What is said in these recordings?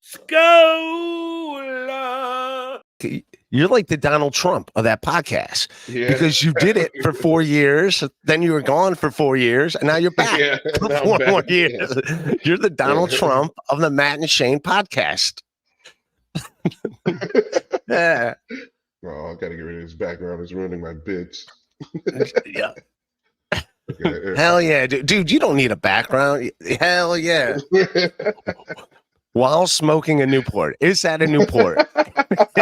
Scola. You're like the Donald Trump of that podcast because you did it for 4 years, then you were gone for 4 years, and now you're back for 4 more years. Yeah. You're the Donald Trump of the Matt and Shane podcast. Yeah. Oh, I gotta get rid of this background. It's ruining my bits. Yeah. Okay. Hell yeah, dude! You don't need a background. Hell yeah. While smoking a Newport, is that a Newport?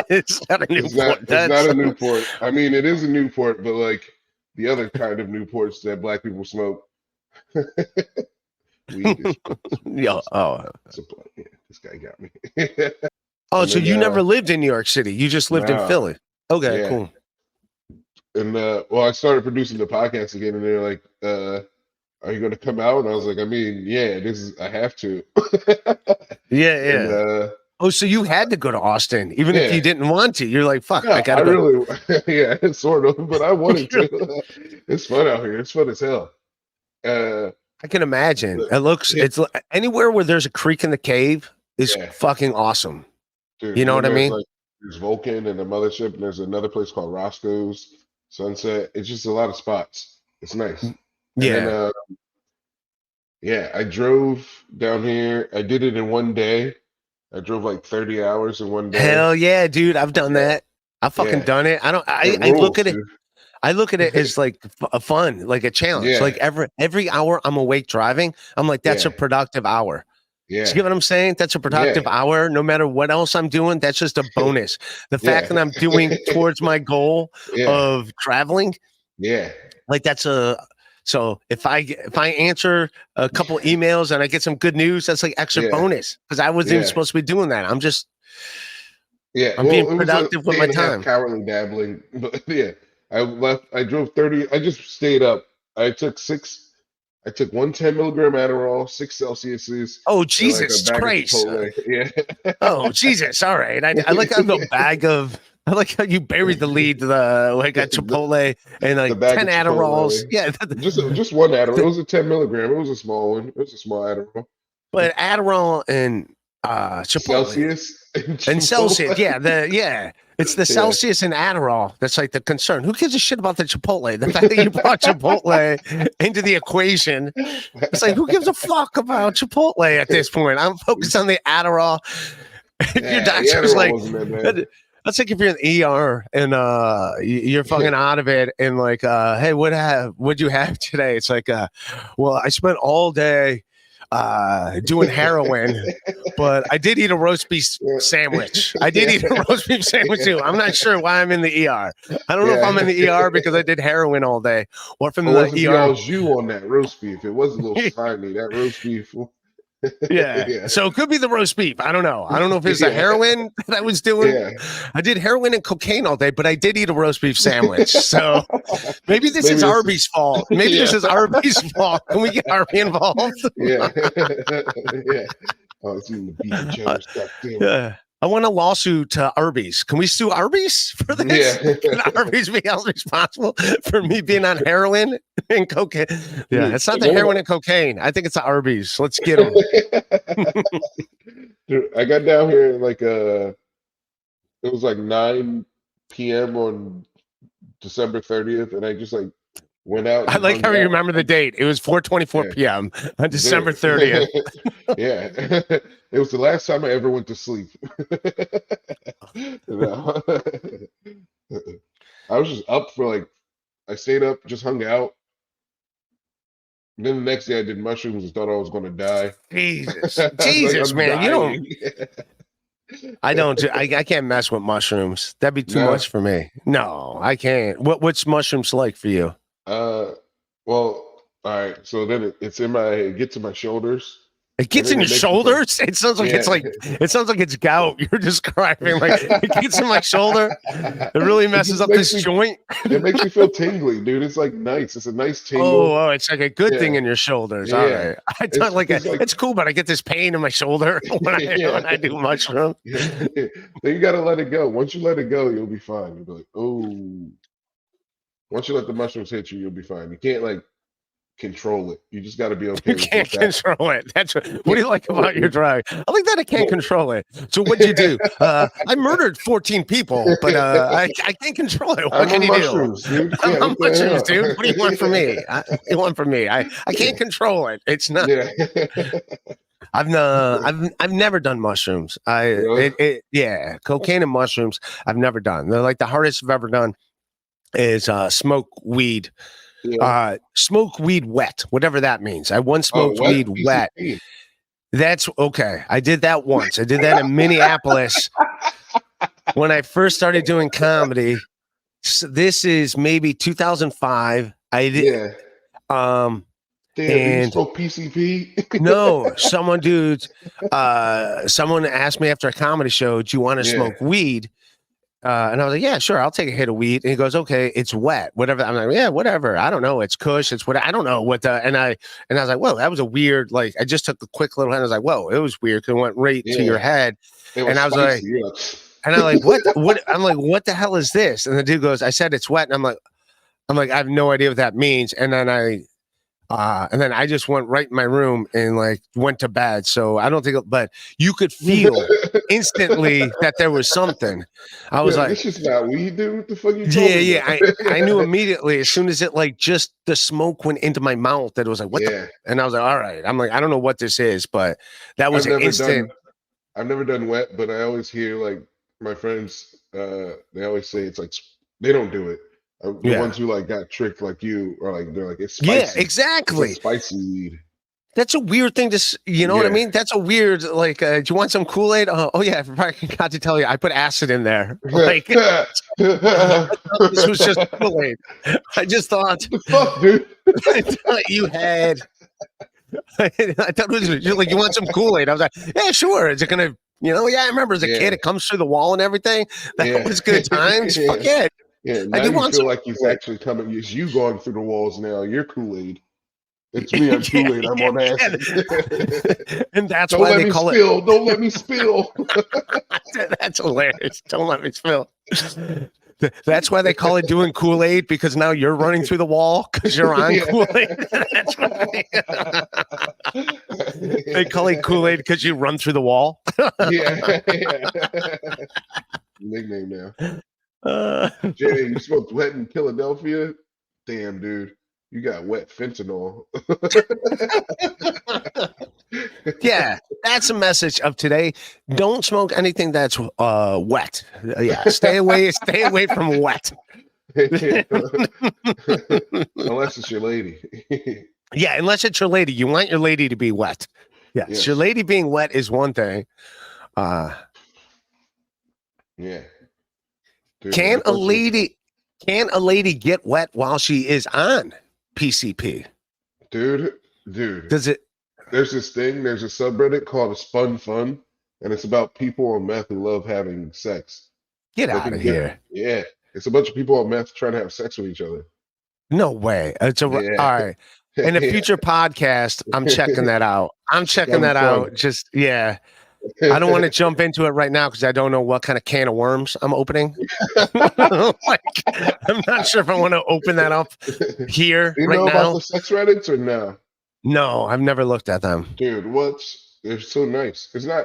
Is that a Newport? It's not a Newport. I mean, it is a Newport, but like the other kind of Newports that black people smoke. Weed is, yeah. Oh, yeah, this guy got me. Oh, so you never lived in New York City? You just lived in Philly? Okay, yeah. Cool. And well, I started producing the podcast again, and they're like, "Are you going to come out?" And I was like, "I mean, yeah, I have to." Yeah. And, oh, so you had to go to Austin, even if you didn't want to. You're like, "Fuck, I gotta go." Really, yeah, sort of, but I wanted to. It's fun out here. It's fun as hell. I can imagine. It looks. It's anywhere where there's a creek in the cave is fucking awesome. Dude, you know what I mean? Like, there's Vulcan and the mothership, and there's another place called Roscoe's. Sunset. It's just a lot of spots. It's nice. Yeah. And, I drove down here. I did it in one day. I drove like 30 hours in one day. Hell yeah, dude. I've done that. I've fucking done it. I look at it. I look at it as like a fun, like a challenge. Yeah. Like every hour I'm awake driving, I'm like, that's a productive hour. Yeah. You get what I'm saying? That's a productive hour. No matter what else I'm doing, that's just a bonus. The fact that I'm doing towards my goal of traveling. Yeah. Like that's so if I answer a couple emails and I get some good news, that's like extra bonus because I wasn't even supposed to be doing that. I'm just I'm being productive with my time. Cowardly dabbling, but I drove 30. I just stayed up. I took 1 10-milligram Adderall, 6 Celsiuses. Oh, Jesus Christ. Yeah. Oh, Jesus. All right. I like how the bag of, I like how you buried the lead, like a Chipotle and like 10 Adderalls. Yeah. Just one Adderall. It was a 10-milligram. It was a small one. It was a small Adderall. But Adderall and Chipotle. Celsius. And Celsius. Yeah. It's the Celsius and Adderall that's like the concern. Who gives a shit about the Chipotle? The fact that you brought Chipotle into the equation, it's like, who gives a fuck about Chipotle at this point? I'm focused on the Adderall. If your doctor's like, that's like if you're in the ER and you're fucking out of it and like, hey, what'd you have today? It's like, well, I spent all day doing heroin, but I did eat a roast beef sandwich. I did eat a roast beef sandwich too. I'm not sure why I'm in the ER. I don't know if I'm in the ER because I did heroin all day or if I'm in the ER. It was you on that roast beef. It was a little slimy, that roast beef. Yeah. So it could be the roast beef. I don't know. I don't know if it's the heroin that I was doing. Yeah. I did heroin and cocaine all day, but I did eat a roast beef sandwich. So maybe this is Arby's fault. Maybe this is Arby's fault. Can we get Arby involved? Yeah. Oh, it's in the beef and cheddar stuff. Yeah. I want a lawsuit to Arby's. Can we sue Arby's for this? Yeah. Can Arby's be held responsible for me being on heroin and cocaine? Yeah, it's not the heroin and cocaine. I think it's the Arby's. Let's get them. Dude, I got down here like it was like 9 p.m. on December 30th, and I just like went out. I like how you remember the date. It was 4:24 p.m. on December 30th. Yeah. It was the last time I ever went to sleep. I was just up for like, I stayed up, just hung out. And then the next day I did mushrooms and thought I was going to die. Jesus, man. You don't. I can't mess with mushrooms. That'd be too much for me. No, I can't. What's mushrooms like for you? Well, all right. So then it gets in my shoulders. It gets in your shoulders. It sounds like it sounds like it's gout. You're describing like it gets in my shoulder. It really messes up this joint. It makes me feel tingly, dude. It's like nice. It's a nice tingle. Oh, it's like a good thing in your shoulders. Yeah. All right. I don't it's cool, but I get this pain in my shoulder when I do mushroom. Then you gotta let it go. Once you let it go, you'll be fine. You'll be like, oh. Once you let the mushrooms hit you, you'll be fine. You can't like control it. You just got to be okay. You can't control it. That's what do you like about your drug? I like that I can't control it. So what'd you do? I murdered 14 people, but I can't control it. What can you mushrooms, do? Dude. I'm on mushrooms, dude. What do you want from me? You want from me? I can't control it. It's not. Yeah. I've never done mushrooms. Really? Yeah, cocaine and mushrooms. I've never done. They're like the hardest I've ever done is smoke weed. Yeah. Smoke weed wet, whatever that means. I once smoked weed wet. That's okay. I did that once. I did that in Minneapolis when I first started doing comedy. So this is maybe 2005. I did. Yeah. And you spoke PCP? No, someone asked me after a comedy show, do you want to smoke weed? And I was like, yeah, sure, I'll take a hit of weed. And he goes, okay, it's wet, whatever. I'm like, yeah, whatever. I don't know. It's Kush. It's what I don't know what the and I was like, whoa, that was a weird, like I just took a quick little hit. I was like, whoa, it was weird because it went right to your head. And I was spicy, and I'm like, what? I'm like, what the hell is this? And the dude goes, I said it's wet. And I'm like, I have no idea what that means. And then I just went right in my room and like went to bed. So I don't think, but you could feel instantly that there was something. I was like, "This is not weed, dude. What the fuck you talking about?" I knew immediately as soon as it like just the smoke went into my mouth that it was like, what? And I was like, all right. I'm like, I don't know what this is, but that was an instant. I've never done wet, but I always hear like my friends. They always say it's like they don't do it. The ones who like got tricked like you are like they're like it's spicy. Yeah, exactly. It's spicy weed. That's a weird thing to, you know what I mean? That's a weird, like, do you want some Kool-Aid? Oh yeah, I forgot to tell you, I put acid in there. Like, this was just Kool-Aid. I just thought, what the fuck, dude? I thought you had. I thought it was like, you want some Kool-Aid? I was like, yeah, sure. Is it gonna, yeah, I remember as a kid, it comes through the wall and everything. That was good times. Fuck yeah. Yeah, now you feel like he's actually coming. It's you going through the walls now. You're Kool-Aid. It's me. I'm Kool-Aid. I'm on acid. And that's why they call it. Don't let me spill. That's hilarious. Don't let me spill. That's why they call it doing Kool-Aid, because now you're running through the wall because you're on Kool-Aid. That's why they call it Kool-Aid because you run through the wall. Yeah. Nickname now. Jay, you smoked wet in Philadelphia? Damn, dude. You got wet fentanyl. Yeah, that's a message of today. Don't smoke anything that's wet. Yeah, stay away from wet. Unless it's your lady. Yeah, unless it's your lady. You want your lady to be wet. Yes. Your lady being wet is one thing. Yeah. Dude, can a lady get wet while she is on PCP? Dude. Does it? There's this thing. There's a subreddit called a Spun Fun, and it's about people on meth who love having sex. Get out of here. Yeah, it's a bunch of people on meth trying to have sex with each other. No way. It's all right. In a future podcast, I'm checking that out. Just I don't want to jump into it right now because I don't know what kind of can of worms I'm opening. Like, I'm not sure if I want to open that up here you right know now. About the sex Reddits or no? No, I've never looked at them. Dude, they're so nice. They're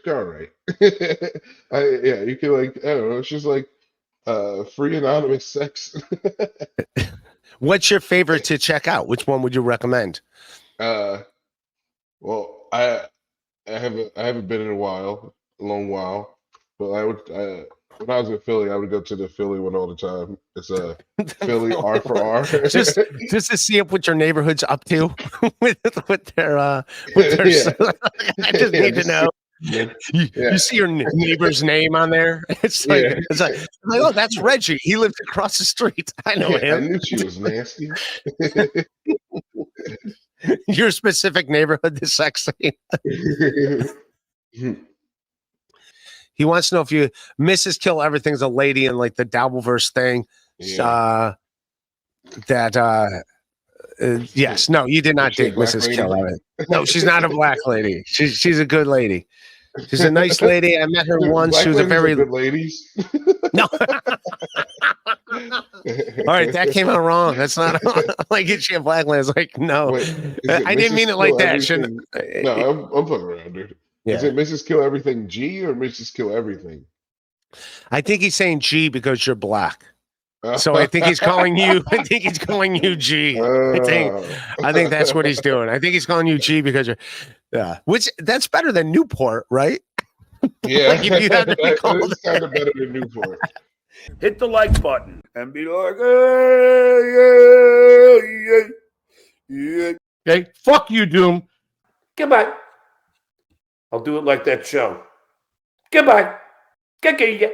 all right. You can like, I don't know, it's just like free anonymous sex. What's your favorite to check out? Which one would you recommend? Well, I haven't been in a long while, but when I was in Philly, I would go to the Philly one all the time. It's a Philly R for R. just to see what your neighborhood's up to with their I just need to know. You see your neighbor's name on there. It's like oh, that's Reggie. He lives across the street. I know him. I knew she was nasty. Your specific neighborhood, the sex scene. He wants to know if you Mrs. Kill Everything's a lady in like the Dabbleverse thing. Yes. No, you did not date Mrs. Kill Everything. No, she's not a black lady. She's a good lady. She's a nice lady. I met her once. She was a very good ladies. No. right, that came out wrong. That's not like it's your black man. It's like, no, Wait, is it I didn't Mrs. mean it Kill like that. Shouldn't. Everything? No, I'm fucking around, dude. Is Yeah, it Mrs. Kill Everything G or Mrs. Kill Everything? I think he's saying G because you're black. So I think he's calling you. I think he's calling you G. I think that's what he's doing. I think he's calling you G because you're. Yeah, which that's better than Newport, right? Yeah, Like if you had to be that called is kind of better than Newport. Hit the like button and be like, hey, yeah. Okay, fuck you, Doom. Goodbye. I'll do it like that show. Goodbye. Goodbye.